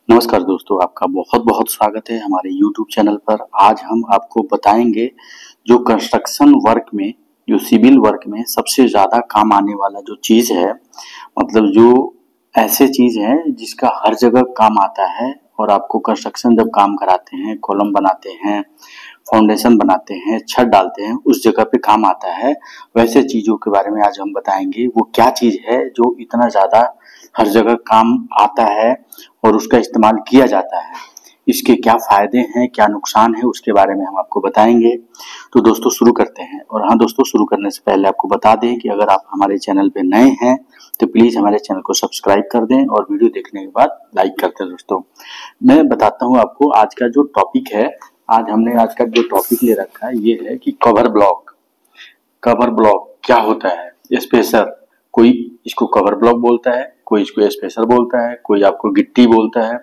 नमस्कार दोस्तों, आपका बहुत बहुत स्वागत है हमारे YouTube चैनल पर। आज हम आपको बताएंगे जो कंस्ट्रक्शन वर्क में, जो सिविल वर्क में सबसे ज़्यादा काम आने वाला जो चीज़ है, मतलब जो ऐसे चीज़ है जिसका हर जगह काम आता है। और आपको कंस्ट्रक्शन जब काम कराते हैं, कॉलम बनाते हैं, फाउंडेशन बनाते हैं, छत डालते हैं, उस जगह पे काम आता है। वैसे चीज़ों के बारे में आज हम बताएंगे। वो क्या चीज़ है जो इतना ज़्यादा हर जगह काम आता है और उसका इस्तेमाल किया जाता है, इसके क्या फायदे हैं, क्या नुकसान है, उसके बारे में हम आपको बताएंगे। तो दोस्तों शुरू करते हैं। और हाँ दोस्तों, शुरू करने से पहले आपको बता दें कि अगर आप हमारे चैनल पे नए हैं तो प्लीज़ हमारे चैनल को सब्सक्राइब कर दें और वीडियो देखने के बाद लाइक कर दें। दोस्तों मैं बताता हूँ आपको आज का जो टॉपिक है। आज का जो टॉपिक ले रखा है ये है कि कवर ब्लॉक। कवर ब्लॉक क्या होता है? स्पेसर, कोई इसको कवर ब्लॉक बोलता है, कोई इसको स्पेसर बोलता है, कोई आपको गिट्टी बोलता है,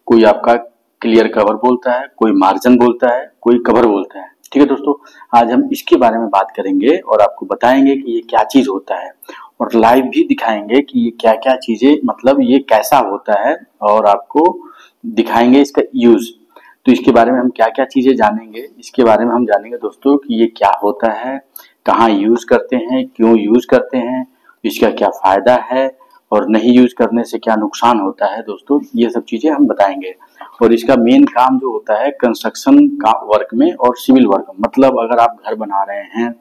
कोई आपका क्लियर कवर बोलता है, कोई मार्जिन बोलता है, कोई कवर बोलता है। ठीक है दोस्तों, आज हम इसके बारे में बात करेंगे और आपको बताएंगे कि ये क्या चीज होता है और लाइव भी दिखाएंगे कि ये क्या क्या चीजें, मतलब ये कैसा होता है, और आपको दिखाएंगे इसका यूज। तो इसके बारे में हम क्या क्या चीजें जानेंगे, इसके बारे में हम जानेंगे दोस्तों कि ये क्या होता है, कहाँ यूज करते हैं, क्यों यूज करते हैं, इसका क्या फायदा है और नहीं यूज करने से क्या नुकसान होता है। दोस्तों ये सब चीजें हम बताएंगे। और इसका मेन काम जो होता है कंस्ट्रक्शन का वर्क में और सिविल वर्क में, मतलब अगर आप घर बना रहे हैं,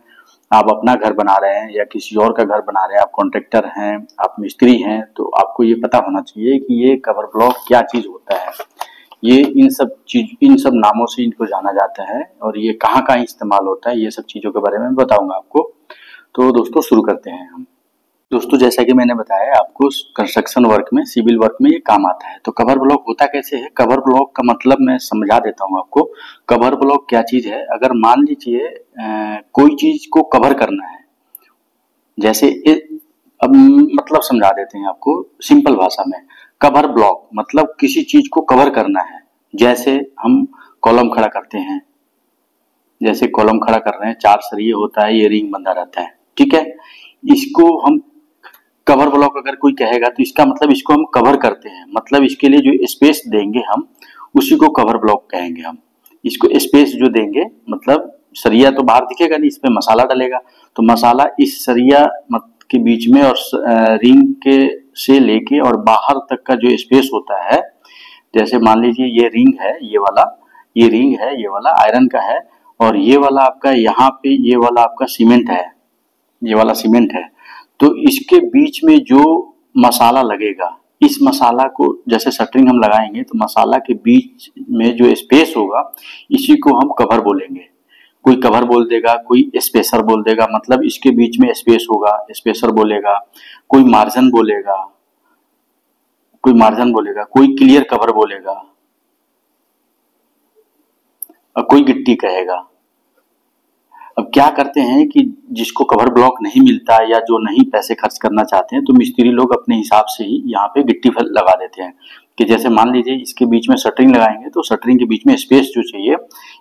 आप अपना घर बना रहे हैं या किसी और का घर बना रहे हैं, आप कॉन्ट्रेक्टर हैं, आप मिस्त्री हैं, तो आपको ये पता होना चाहिए कि ये कवर ब्लॉक क्या चीज होता है। ये इन सब नामों से इनको जाना जाता है और ये कहाँ कहाँ इस्तेमाल होता है, ये सब चीजों के बारे में बताऊंगा आपको। तो दोस्तों शुरू करते हैं हम। दोस्तों जैसा कि मैंने बताया आपको, कंस्ट्रक्शन वर्क में, सिविल वर्क में ये काम आता है। तो कवर ब्लॉक होता कैसे है? कवर ब्लॉक का मतलब मैं समझा देता हूँ आपको। कवर ब्लॉक क्या चीज है? अगर मान लीजिए कोई चीज को कवर करना है, जैसे अब मतलब समझा देते हैं आपको सिंपल भाषा में। कवर ब्लॉक मतलब किसी चीज को कवर करना है। जैसे हम कॉलम खड़ा करते हैं, जैसे कॉलम खड़ा कर रहे हैं, 4 सरिये होता है, ये रिंग बंधा रहता है, ठीक है। इसको हम कवर ब्लॉक अगर कोई कहेगा तो इसका मतलब इसको हम कवर करते हैं, मतलब इसके लिए जो स्पेस देंगे हम, उसी को कवर ब्लॉक कहेंगे हम। इसको स्पेस जो देंगे, मतलब सरिया तो बाहर दिखेगा नहीं, इसमें मसाला डलेगा, तो मसाला इस सरिया के बीच में और रिंग के से लेके और बाहर तक का जो स्पेस होता है, जैसे मान लीजिए ये रिंग है, ये रिंग है, ये वाला आयरन का है, और ये वाला आपका यहाँ पे, ये वाला आपका सीमेंट है, ये वाला सीमेंट है। तो इसके बीच में जो मसाला लगेगा, इस मसाला को जैसे शटरिंग हम लगाएंगे तो मसाला के बीच में जो स्पेस होगा, इसी को हम कवर बोलेंगे। कोई कवर बोल देगा, कोई स्पेसर बोल देगा, मतलब इसके बीच में स्पेस होगा, स्पेसर बोलेगा। कोई मार्जिन बोलेगा, कोई मार्जिन बोलेगा, कोई क्लियर कवर बोलेगा, और कोई गिट्टी कहेगा। अब क्या करते हैं कि जिसको कवर ब्लॉक नहीं मिलता या जो नहीं पैसे खर्च करना चाहते हैं, तो मिस्त्री लोग अपने हिसाब से ही यहाँ पे गिट्टी लगा देते हैं। कि जैसे मान लीजिए इसके बीच में शटरिंग लगाएंगे, तो शटरिंग के बीच में स्पेस जो चाहिए,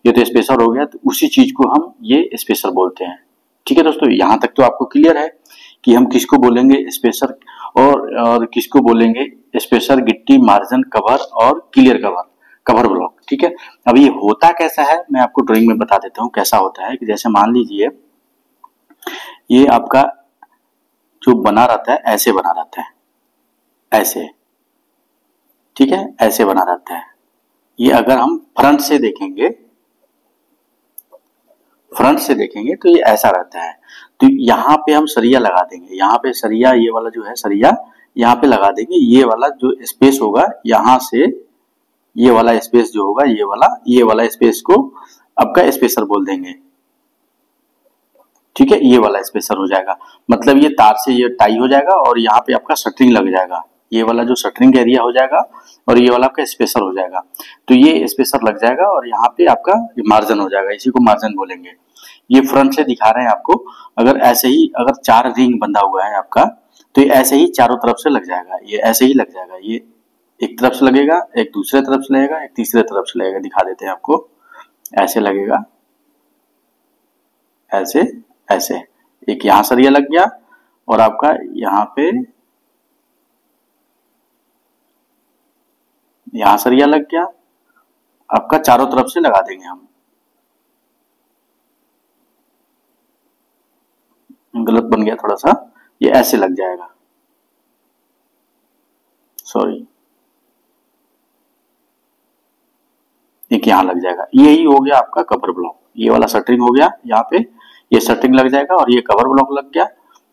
ये तो स्पेसर हो गया, तो उसी चीज को हम ये स्पेसर बोलते हैं। ठीक है दोस्तों, यहाँ तक तो आपको क्लियर है कि हम किसको बोलेंगे स्पेसर और किसको बोलेंगे स्पेसर, गिट्टी, मार्जिन, कवर और क्लियर कवर, कवर ब्लॉक। ठीक है, अब ये होता कैसा है मैं आपको ड्राइंग में बता देता हूँ कैसा होता है। कि जैसे मान लीजिए ये आपका जो बना रहता है, ऐसे बना रहता है, ऐसे, ठीक है, ऐसे बना रहता है। ये अगर हम फ्रंट से देखेंगे, फ्रंट से देखेंगे तो ये ऐसा रहता है। तो यहाँ पे हम सरिया लगा देंगे, यहाँ पे सरिया, ये वाला जो है सरिया यहाँ पे लगा देंगे। ये वाला जो स्पेस होगा, यहाँ से ये वाला स्पेस जो होगा, ये वाला स्पेस को आपका स्पेसर बोल देंगे। ठीक है, ये वाला स्पेसर हो जाएगा, मतलब ये तार से ये टाई हो जाएगा और यहाँ पे आपका शटरिंग लग जाएगा। ये वाला जो शटरिंग एरिया हो जाएगा और ये वाला आपका स्पेसर हो जाएगा। तो ये स्पेसर लग जाएगा और यहाँ पे आपका मार्जिन हो जाएगा, इसी को मार्जिन बोलेंगे। ये फ्रंट से दिखा रहे हैं आपको। अगर ऐसे ही, अगर 4 रिंग बंधा हुआ है आपका, तो ये ऐसे ही चारों तरफ से लग जाएगा, ये ऐसे ही लग जाएगा। ये एक तरफ से लगेगा, एक दूसरे तरफ से लगेगा, एक तीसरे तरफ से लगेगा। दिखा देते हैं आपको, ऐसे लगेगा, ऐसे, ऐसे। एक यहाँ सरिया लग गया और आपका यहाँ पे यहाँ सरिया लग गया, आपका चारों तरफ से लगा देंगे हम। गलत बन गया थोड़ा सा, ये ऐसे लग जाएगा, सॉरी, एक यहाँ लग जाएगा। यही हो गया आपका कवर ब्लॉक। ये वाला शटरिंग हो गया, यहाँ पे ये शटरिंग लग जाएगा और ये कवर ब्लॉक लग गया।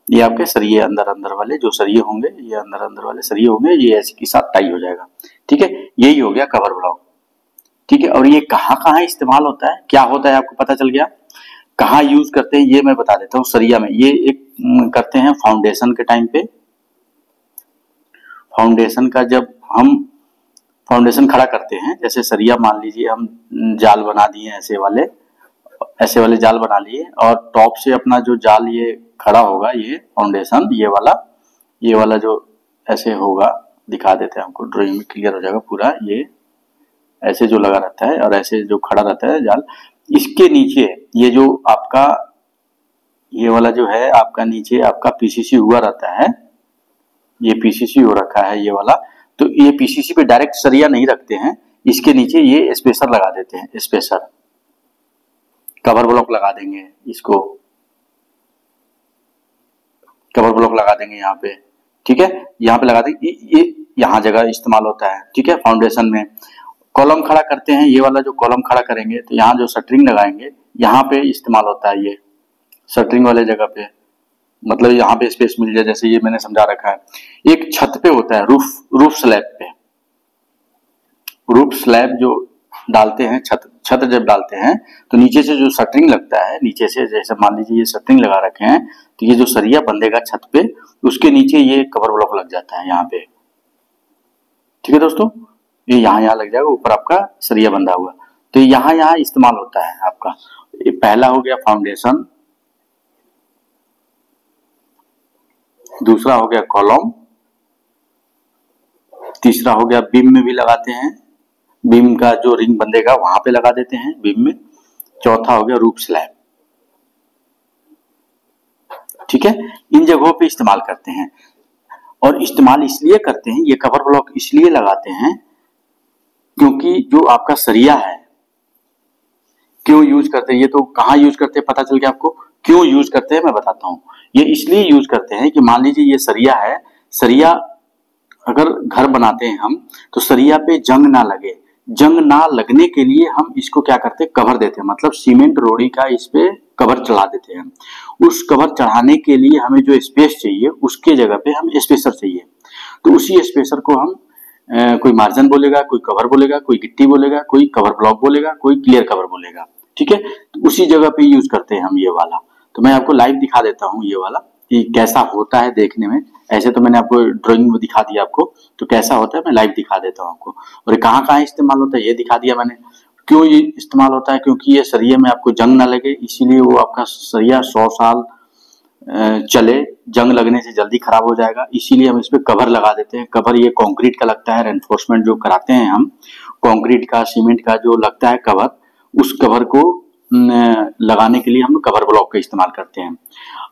ये आपके सरिये अंदर अंदर वाले जो सरिये होंगे, ये अंदर अंदर वाले सरिये होंगे, ये ऐसे के साथ टाई हो जाएगा। ठीक है, यही हो गया कवर ब्लॉक। ठीक है, और ये कहाँ कहाँ इस्तेमाल होता है, क्या होता है, आपको पता चल गया। कहाँ यूज करते हैं ये मैं बता देता हूँ। सरिया में ये एक करते हैं फाउंडेशन के टाइम पे। फाउंडेशन का जब हम फाउंडेशन खड़ा करते हैं, जैसे सरिया मान लीजिए हम जाल बना दिए ऐसे वाले जाल बना लिए, और टॉप से अपना जो जाल ये खड़ा होगा, ये फाउंडेशन ये वाला जो ऐसे होगा, दिखा देते हैं हमको, ड्राइंग में क्लियर हो जाएगा पूरा। ये ऐसे जो लगा रहता है और ऐसे जो खड़ा रहता है जाल, इसके नीचे ये जो आपका ये वाला जो है आपका नीचे आपका पीसीसी हुआ रहता है, ये पीसीसी हो रखा है ये वाला। तो ये पीसीसी पे डायरेक्ट सरिया नहीं रखते हैं, इसके नीचे ये स्पेसर लगा देते हैं, स्पेसर कवर ब्लॉक लगा देंगे, इसको कवर ब्लॉक लगा देंगे यहाँ पे। ठीक है, यहाँ पे लगा देंगे, ये यहाँ जगह इस्तेमाल होता है। ठीक है, फाउंडेशन में कॉलम खड़ा करते हैं, ये वाला जो कॉलम खड़ा करेंगे तो यहाँ जो शटरिंग लगाएंगे यहाँ पे इस्तेमाल होता है, ये शटरिंग वाले जगह पे, मतलब यहाँ पे स्पेस मिल जाए, जैसे ये मैंने समझा रखा है। एक छत पे होता है, रूफ स्लैब पे, रूफ स्लैब जो डालते हैं, छत जब डालते हैं तो नीचे से जो शटरिंग लगता है, नीचे से जैसे मान लीजिए ये शटरिंग लगा रखे हैं, तो ये जो सरिया बंधेगा छत पे, उसके नीचे ये कवर ब्लॉक लग जाता है यहाँ पे। ठीक है दोस्तों, ये यहाँ लग जाएगा, ऊपर आपका सरिया बंधा हुआ, तो यहाँ इस्तेमाल होता है आपका। ये पहला हो गया फाउंडेशन, दूसरा हो गया कॉलम, तीसरा हो गया बीम में भी लगाते हैं, बीम का जो रिंग बंधेगा वहां पे लगा देते हैं बीम में, चौथा हो गया रूफ स्लैब। ठीक है, इन जगहों पे इस्तेमाल करते हैं, और इस्तेमाल इसलिए करते हैं, ये कवर ब्लॉक इसलिए लगाते हैं क्योंकि जो आपका सरिया है, क्यों यूज करते हैं, ये तो कहाँ यूज करते हैं पता चल गया आपको। क्यों यूज करते हैं मैं बताता हूँ। ये इसलिए यूज करते हैं कि मान लीजिए ये सरिया है, सरिया अगर घर बनाते हैं हम, तो सरिया पे जंग ना लगे, जंग ना लगने के लिए हम इसको क्या करते हैं, कवर देते हैं, मतलब सीमेंट रोड़ी का इस पे कवर चढ़ा देते हैं। उस कवर चढ़ाने के लिए हमें जो स्पेस चाहिए, उसके जगह पे हम स्पेसर चाहिए, तो उसी स्पेसर को हम कोई मार्जिन बोलेगा, कोई कवर बोलेगा, कोई गिट्टी बोलेगा, कोई कवर ब्लॉक बोलेगा, कोई क्लियर कवर बोलेगा। ठीक है, तो उसी जगह पे यूज करते हैं हम ये वाला। तो मैं आपको लाइव दिखा देता हूँ ये वाला कि कैसा होता है देखने में। ऐसे तो मैंने आपको ड्राइंग में दिखा दिया आपको, तो कैसा होता है मैं लाइव दिखा देता हूँ आपको। और कहाँ कहाँ इस्तेमाल होता है ये दिखा दिया मैंने। क्यों ये इस्तेमाल होता है, क्योंकि ये सरिये में आपको जंग ना लगे, इसीलिए वो आपका सरिया 100 साल चले, जंग लगने से जल्दी खराब हो जाएगा, इसीलिए हम इस पे कवर लगा देते हैं। कवर ये कंक्रीट का लगता है, रेनफोर्समेंट जो कराते हैं हम, कंक्रीट का सीमेंट का जो लगता है कवर, उस कवर को लगाने के लिए हम कवर ब्लॉक का इस्तेमाल करते हैं।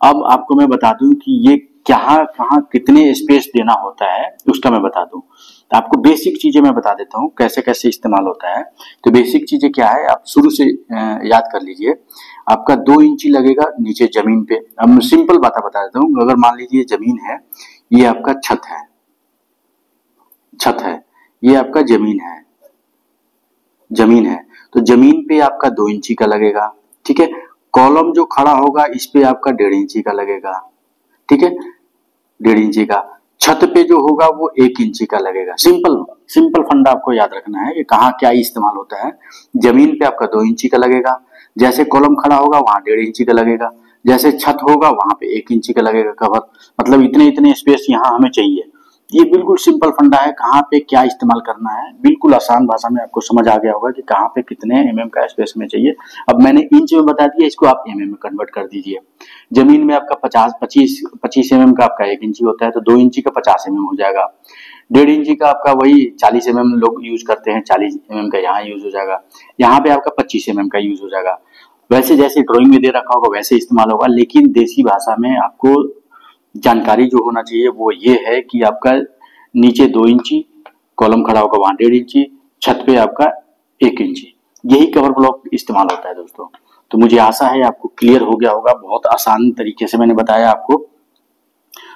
अब आपको मैं बता दूं कि ये कहाँ कितने स्पेस देना होता है उसका मैं बता दूं। तो आपको बेसिक चीजें मैं बता देता हूँ कैसे कैसे इस्तेमाल होता है। तो बेसिक चीजें क्या है, आप शुरू से याद कर लीजिए। आपका 2 इंची लगेगा नीचे जमीन पे। अब मैं सिंपल बात बता देता हूँ। अगर मान लीजिए जमीन है, ये आपका छत है, ये आपका जमीन है, तो जमीन पे आपका 2 इंची का लगेगा। ठीक है, कॉलम जो खड़ा होगा इस पे आपका 1.5 इंची का लगेगा। ठीक है, 1.5 इंची का। छत पे जो होगा वो 1 इंची का लगेगा। सिंपल फंडा आपको याद रखना है कि कहाँ क्या इस्तेमाल होता है। जमीन पे आपका 2 इंची का लगेगा, जैसे कॉलम खड़ा होगा वहां 1.5 इंची का लगेगा, जैसे छत होगा वहां पे 1 इंची का लगेगा कवर। मतलब इतने स्पेस यहाँ हमें चाहिए। ये बिल्कुल सिंपल फंडा है, कहाँ पे क्या इस्तेमाल करना है, बिल्कुल आसान भाषा में आपको समझ आ गया होगा कि कहाँ पे कितने एमएम का स्पेस में चाहिए। अब मैंने इंच में बता दिया, इसको आप एमएम में कन्वर्ट कर दीजिए। जमीन में आपका 25 एमएम का आपका 1 इंची होता है, तो 2 इंची का 50 एमएम हो जाएगा। 1.5 इंची का आपका वही 40 एमएम लोग यूज करते हैं, 40 एमएम का यहाँ यूज हो जाएगा। यहाँ पे आपका 25 एमएम का यूज हो जाएगा। वैसे जैसे ड्रॉइंग में दे रखा होगा वैसे इस्तेमाल होगा, लेकिन देसी भाषा में आपको जानकारी जो होना चाहिए वो ये है कि आपका नीचे 2 इंची, कॉलम खड़ा होगा वहां 1.5 इंची, छत पे आपका 1 इंची, यही कवर ब्लॉक इस्तेमाल होता है दोस्तों। तो मुझे आशा है आपको क्लियर हो गया होगा, बहुत आसान तरीके से मैंने बताया आपको।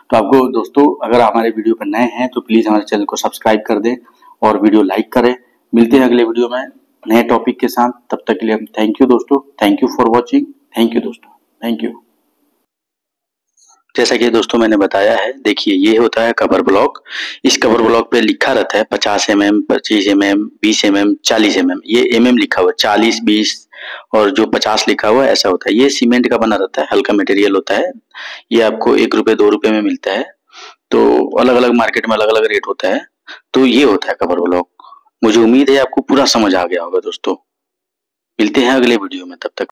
तो आपको दोस्तों अगर हमारे वीडियो पर नए हैं तो प्लीज हमारे चैनल को सब्सक्राइब कर दें और वीडियो लाइक करें। मिलते हैं अगले वीडियो में नए टॉपिक के साथ, तब तक के लिए हम थैंक यू दोस्तों, thank you for watching, thank you दोस्तों, थैंक यू। जैसा कि दोस्तों मैंने बताया है, देखिए ये होता है कवर ब्लॉक। इस कवर ब्लॉक पे लिखा रहता है 50 mm, 25 mm, 20 mm, 40 mm, ये mm लिखा हुआ है, 40, 20 और जो 50 लिखा हुआ है ऐसा होता है। ये सीमेंट का बना रहता है, हल्का मटेरियल होता है। ये आपको 1 रुपए 2 रुपए में मिलता है। तो अलग अलग मार्केट में अलग अलग रेट होता है। तो ये होता है कवर ब्लॉक। मुझे उम्मीद है आपको पूरा समझ आ गया होगा दोस्तों। मिलते हैं अगले वीडियो में, तब तक